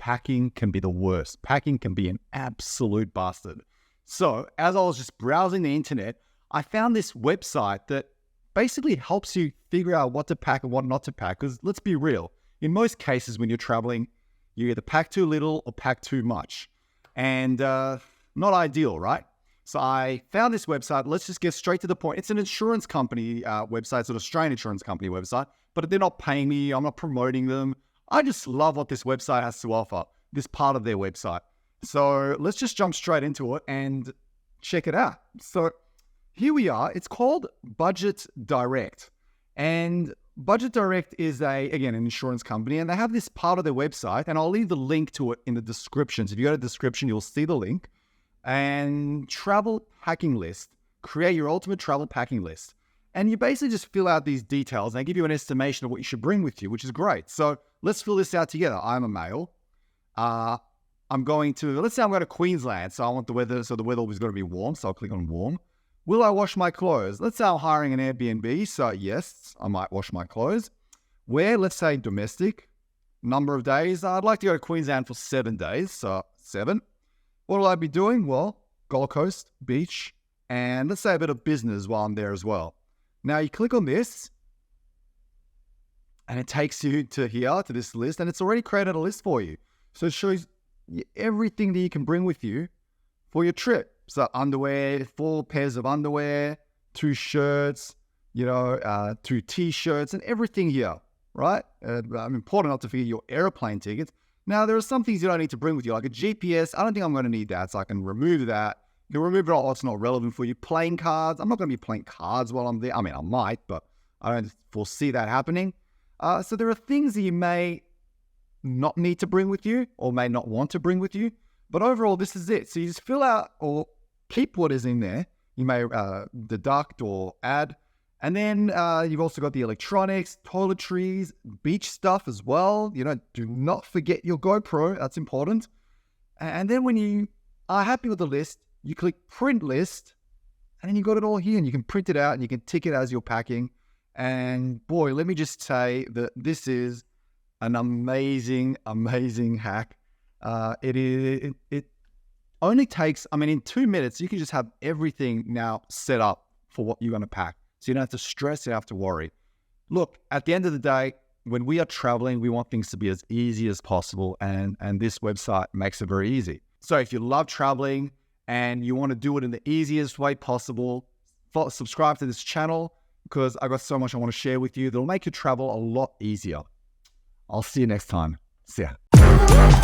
packing can be the worst. Packing can be an absolute bastard. So as I was just browsing the internet, I found this website that basically helps you figure out what to pack and what not to pack. Because let's be real, in most cases when you're traveling, you either pack too little or pack too much. And not ideal, right? So I found this website. Let's just get straight to the point. It's an insurance company website. It's an Australian insurance company website, but they're not paying me. I'm not promoting them. I just love what this website has to offer, this part of their website. So let's just jump straight into it and check it out. So here we are. It's called Budget Direct. And Budget Direct is again, an insurance company, and they have this part of their website, and I'll leave the link to it in the description. So if you go to the description, you'll see the link. And travel packing list. Create your ultimate travel packing list. And you basically just fill out these details, and they give you an estimation of what you should bring with you, which is great. So let's fill this out together. I'm a male. Let's say I'm going to Queensland, so I want the weather was going to be warm, so I'll click on warm. Will I wash my clothes? Let's say I'm hiring an Airbnb, so yes, I might wash my clothes. Where? Let's say domestic. Number of days. I'd like to go to Queensland for 7 days, so 7. What will I be doing? Well, Gold Coast, beach, and let's say a bit of business while I'm there as well. Now you click on this, and it takes you to here, to this list, and it's already created a list for you. So it shows you everything that you can bring with you for your trip. So underwear, 4 pairs of underwear, 2 shirts, 2 t-shirts, and everything here, right? Important not to forget your airplane tickets. Now, there are some things you don't need to bring with you, like a GPS. I don't think I'm going to need that, so I can remove that. You can remove it all, it's not relevant for you. Playing cards. I'm not going to be playing cards while I'm there. I mean, I might, but I don't foresee that happening. So there are things that you may not need to bring with you or may not want to bring with you. But overall, this is it. So you just fill out or keep what is in there. You may deduct or add. And then you've also got the electronics, toiletries, beach stuff as well. Do not forget your GoPro. That's important. And then when you are happy with the list, you click print list, and then you got it all here, and you can print it out and you can tick it as you're packing. And boy, let me just say that this is an amazing, amazing hack. It only takes, in 2 minutes, you can just have everything now set up for what you're going to pack. So you don't have to stress, you don't have to worry. Look, at the end of the day, when we are traveling, we want things to be as easy as possible, and this website makes it very easy. So if you love traveling and you want to do it in the easiest way possible, subscribe to this channel, because I've got so much I want to share with you that'll make your travel a lot easier. I'll see you next time. See ya.